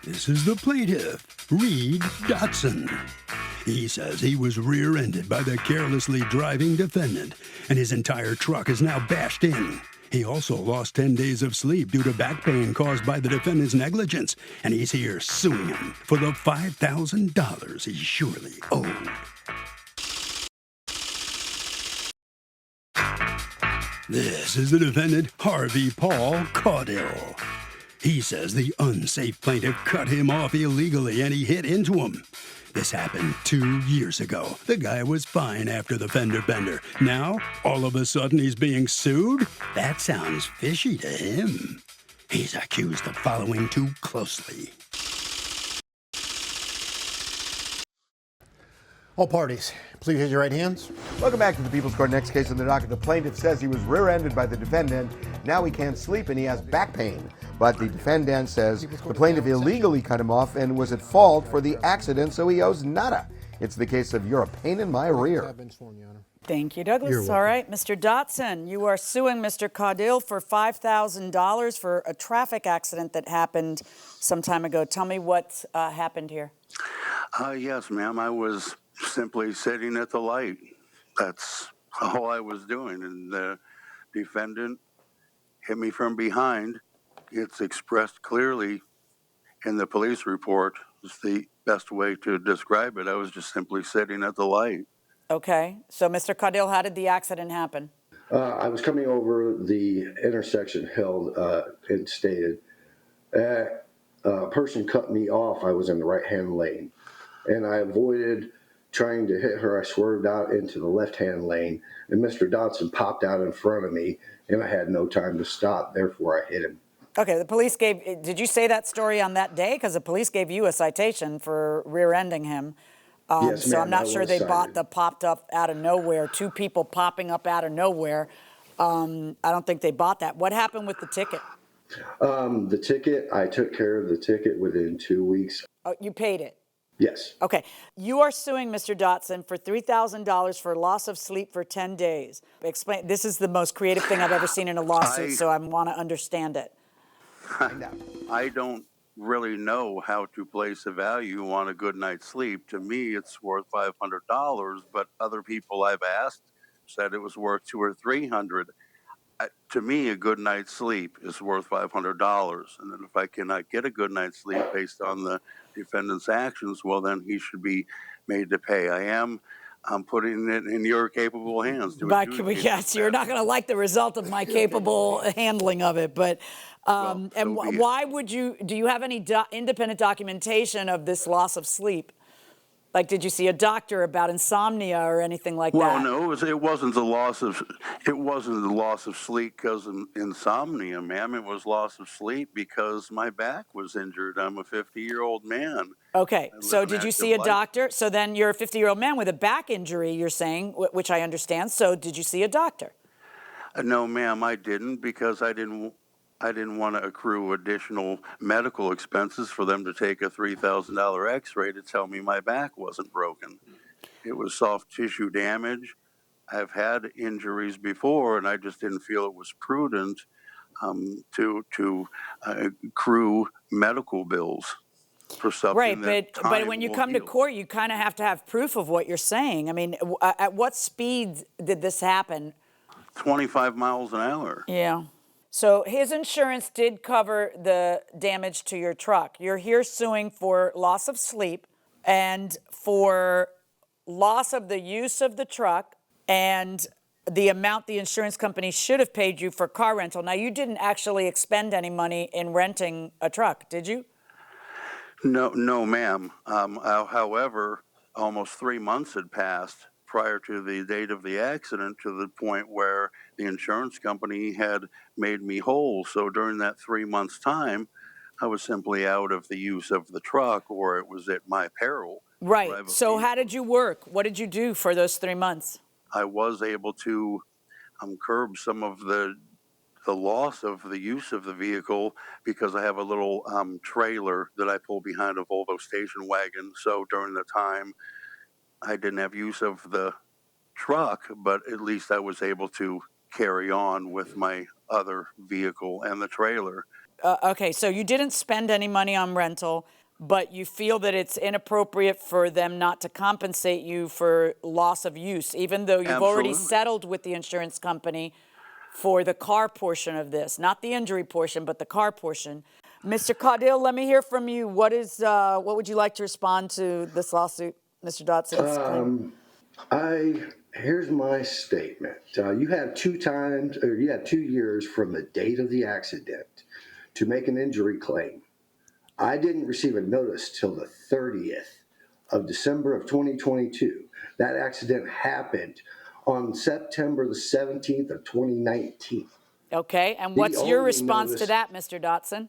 This is the plaintiff, Reed Dotson. He says he was rear-ended by the carelessly driving defendant, and his entire truck is now bashed in. He also lost 10 days of sleep due to back pain caused by the defendant's negligence, and he's here suing him for the $5,000 he surely owed. This is the defendant, Harvey Paul Caudill. He says the unsafe plaintiff cut him off illegally and he hit into him. This happened 2 years ago. The guy was fine after the fender bender. Now, all of a sudden he's being sued? That sounds fishy to him. He's accused of following too closely. All parties, please raise your right hands. Welcome back to the People's Court. Next case in the docket. The plaintiff says he was rear-ended by the defendant. Now he can't sleep and he has back pain. But the defendant says the plaintiff illegally cut him off and was at fault for the accident, so he owes nada. It's the case of "you're a pain in my rear." I've been sworn, Your Honor. Thank you, Douglas. All right, Mr. Dotson, you are suing Mr. Caudill for $5,000 for a traffic accident that happened some time ago. Tell me what happened here. Yes, ma'am. I was simply sitting at the light. That's all I was doing. And the defendant hit me from behind. It's expressed clearly in the police report. It's the best way to describe it. I was just simply sitting at the light. Okay. So, Mr. Caudill, how did the accident happen? I was coming over the intersection held and stated. A person cut me off. I was in the right-hand lane, and I avoided trying to hit her. I swerved out into the left-hand lane, and Mr. Dotson popped out in front of me, and I had no time to stop. Therefore, I hit him. Okay, the police did you say that story on that day? Because the police gave you a citation for rear-ending him. Yes, so ma'am, I'm not I sure was they cited. bought the popped up out of nowhere, two people popping up out of nowhere. I don't think they bought that. What happened with the ticket? The ticket, I took care of the ticket within 2 weeks. Oh, you paid it? Yes. Okay. You are suing Mr. Dotson for $3,000 for loss of sleep for 10 days. Explain. This is the most creative thing I've ever seen in a lawsuit, so I want to understand it. I don't really know how to place a value on a good night's sleep. To me, it's worth $500, but other people I've asked said it was worth $200 or $300. To me, a good night's sleep is worth $500. And then if I cannot get a good night's sleep based on the defendant's actions, well, then he should be made to pay. I'm putting it in your capable hands. Yes, you're not going to like the result of my capable handling of it, but why would you? Do you have any independent documentation of this loss of sleep? Like, did you see a doctor about insomnia or anything like that? Well, no, it wasn't the loss of sleep because of insomnia, ma'am. It was loss of sleep because my back was injured. I'm a 50-year-old man. Okay, so did you see a doctor? So then you're a 50-year-old man with a back injury, you're saying, which I understand. So did you see a doctor? No, ma'am, I didn't because I didn't want to accrue additional medical expenses for them to take a $3,000 x-ray to tell me my back wasn't broken. It was soft tissue damage. I've had injuries before, and I just didn't feel it was prudent to accrue medical bills for something but when you come to court, you kind of have to have proof of what you're saying. I mean, at what speed did this happen? 25 miles an hour. Yeah. So his insurance did cover the damage to your truck. You're here suing for loss of sleep and for loss of the use of the truck and the amount the insurance company should have paid you for car rental. Now, you didn't actually expend any money in renting a truck, did you? No, ma'am. However, almost 3 months had passed prior to the date of the accident to the point where the insurance company had made me whole. So during that 3 months' time, I was simply out of the use of the truck, or it was at my peril. Right. So how did you work? What did you do for those 3 months? I was able to curb some of the loss of the use of the vehicle because I have a little trailer that I pull behind a Volvo station wagon. So during the time, I didn't have use of the truck, but at least I was able to carry on with my other vehicle and the trailer. Okay, so you didn't spend any money on rental, but you feel that it's inappropriate for them not to compensate you for loss of use, even though you've already Absolutely. settled with the insurance company for the car portion of this, not the injury portion, but the car portion. Mr. Caudill, let me hear from you. What would you like to respond to this lawsuit, Mr. Dotson's claim? Here's my statement. You have 2 years from the date of the accident to make an injury claim. I didn't receive a notice till the 30th of December of 2022. That accident happened on September the 17th of 2019. Okay, and what's your only response to notice- that, Mr. Dotson?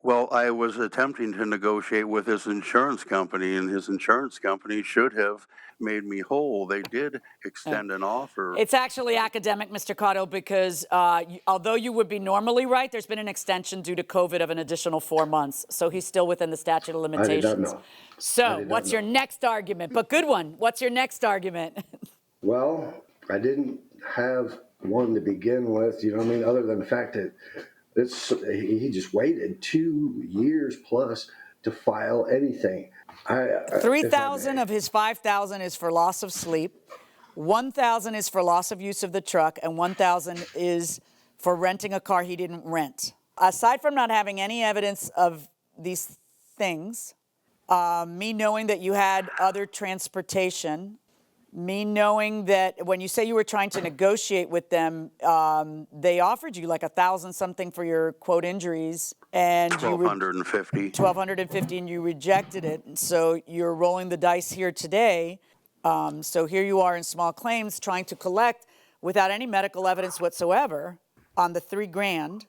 Well, I was attempting to negotiate with his insurance company, and his insurance company should have made me whole. They did extend an offer. It's actually academic, Mr. Caudill, because although you would be normally right, there's been an extension due to COVID of an additional 4 months. So he's still within the statute of I did limitations. not know. So what's your next argument? But good one. What's your next argument? Well, I didn't have one to begin with, you know what I mean, other than the fact that he just waited 2 years plus to file anything. 3,000 of his 5,000 is for loss of sleep. 1,000 is for loss of use of the truck, and 1,000 is for renting a car he didn't rent. Aside from not having any evidence of these things, me knowing that you had other transportation, me knowing that when you say you were trying to negotiate with them, they offered you like 1,000 something for your quote injuries, and $1,250. $1,250, and you rejected it. And so you're rolling the dice here today. So here you are in small claims trying to collect without any medical evidence whatsoever on the $3,000,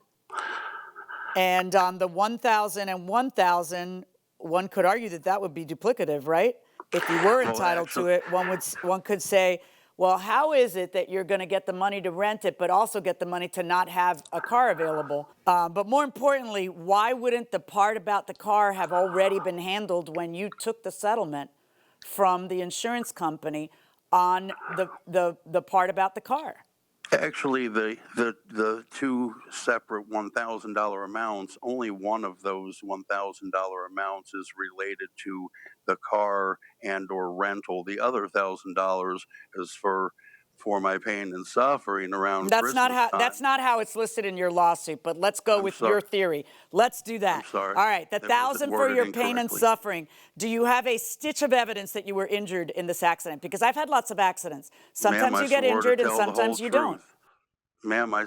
and on the 1,000 and 1,000. One could argue that that would be duplicative, right? If you were entitled to it, one could say, well, how is it that you're going to get the money to rent it, but also get the money to not have a car available? But more importantly, why wouldn't the part about the car have already been handled when you took the settlement from the insurance company on the part about the car? Actually, the two separate $1,000 amounts, only one of those $1,000 amounts is related to the car and or rental. The other $1,000 is for my pain and suffering around Christmas time. That's not how it's listed in your lawsuit, but let's go with your theory. Let's do that. I'm sorry. All right, the That was 1,000 for worded your pain and incorrectly. suffering. Do you have a stitch of evidence that you were injured in this accident? Because I've had lots of accidents. Sometimes Ma'am, you get I swore to injured and tell the sometimes whole you don't. truth. Ma'am, I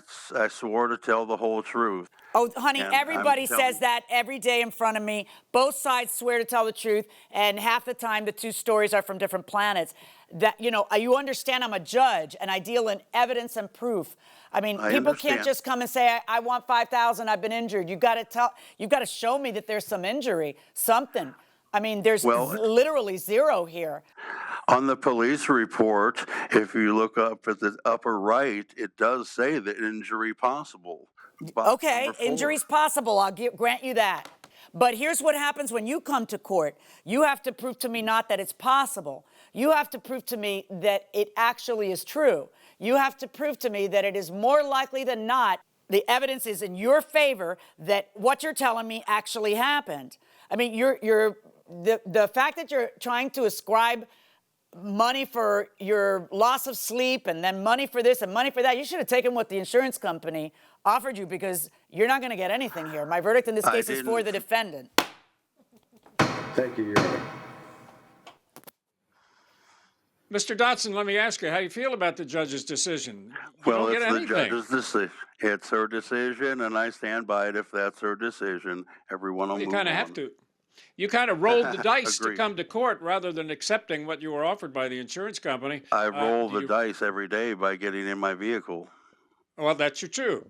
swore to tell the whole truth. Oh, honey, And everybody I'm telling- says that every day in front of me. Both sides swear to tell the truth, and half the time the two stories are from different planets. That, you understand I'm a judge, and I deal in evidence and proof. I mean, I people understand. can't just come and say, I want 5,000, I've been injured. You've got to show me that there's some injury, something. I mean, there's literally zero here. On the police report, if you look up at the upper right, it does say the injury possible. Box Okay, number 4. injury's possible. I'll grant you that. But here's what happens when you come to court. You have to prove to me not that it's possible. You have to prove to me that it actually is true. You have to prove to me that it is more likely than not, the evidence is in your favor that what you're telling me actually happened. I mean, the fact that you're trying to ascribe money for your loss of sleep and then money for this and money for that, you should have taken what the insurance company offered you, because you're not going to get anything here. My verdict in this case is for the defendant. Thank you, Your Honor. Mr. Dotson, let me ask you how you feel about the judge's decision. You Well, don't it's get the anything. judge's decision. It's her decision, and I stand by it. If that's her decision, everyone will You move kind of on. have to. You kind of rolled the dice to Agreed. come to court rather than accepting what you were offered by the insurance company. I roll do the you- dice every day by getting in my vehicle. Well, that's true.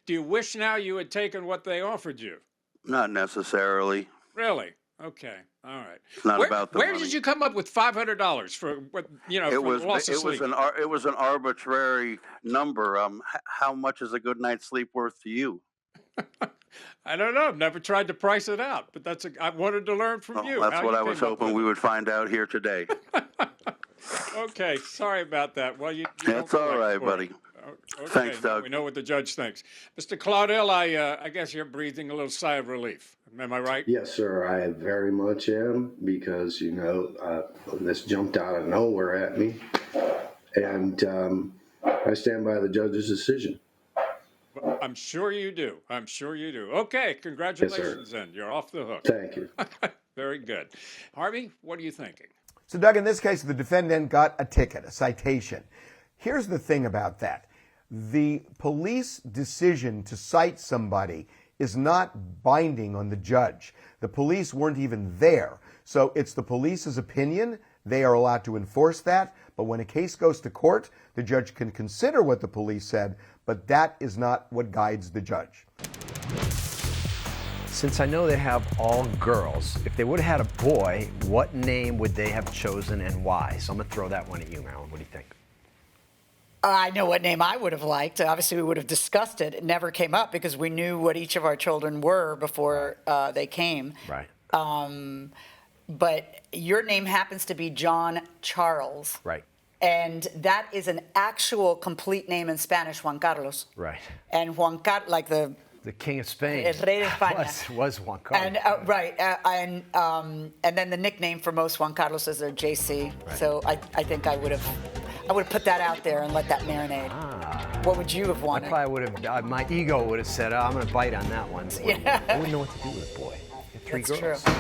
Do you wish now you had taken what they offered you? Not necessarily. Really? Okay. All right. It's not about the Where money. did you come up with $500 for what for loss of sleep? It was an arbitrary number. How much is a good night's sleep worth to you? I don't know. I've never tried to price it out, but I wanted to learn from you. That's how what you I was came up hoping with we it. would find out here today. Okay. Sorry about that. Well, you don't It's all collect right, for it. buddy. Okay, Thanks, now Doug. we know what the judge thinks. Mr. Claudel, I guess you're breathing a little sigh of relief. Am I right? Yes, sir, I very much am, because, this jumped out of nowhere at me. And I stand by the judge's decision. I'm sure you do. I'm sure you do. Okay, congratulations then. You're off the hook. Thank you. Very good. Harvey, what are you thinking? So, Doug, in this case, the defendant got a ticket, a citation. Here's the thing about that. The police decision to cite somebody is not binding on the judge. The police weren't even there. So it's the police's opinion. They are allowed to enforce that. But when a case goes to court, the judge can consider what the police said, but that is not what guides the judge. Since I know they have all girls, if they would have had a boy, what name would they have chosen and why? So I'm going to throw that one at you, Marilyn. What do you think? I know what name I would have liked. Obviously, we would have discussed it. It never came up because we knew what each of our children were before they came. Right. But your name happens to be John Charles. Right. And that is an actual complete name in Spanish, Juan Carlos. Right. And Juan Carlos, like the King of Spain. El Rey de España. was Juan Carlos. And right, and then the nickname for most Juan Carlos is their JC. Right. So I think I would have put that out there and let that marinate. What would you have wanted? I probably would have. My ego would have said, "Oh, I'm going to bite on that one." Yeah. I wouldn't know what to do with a boy. Three That's girls. True.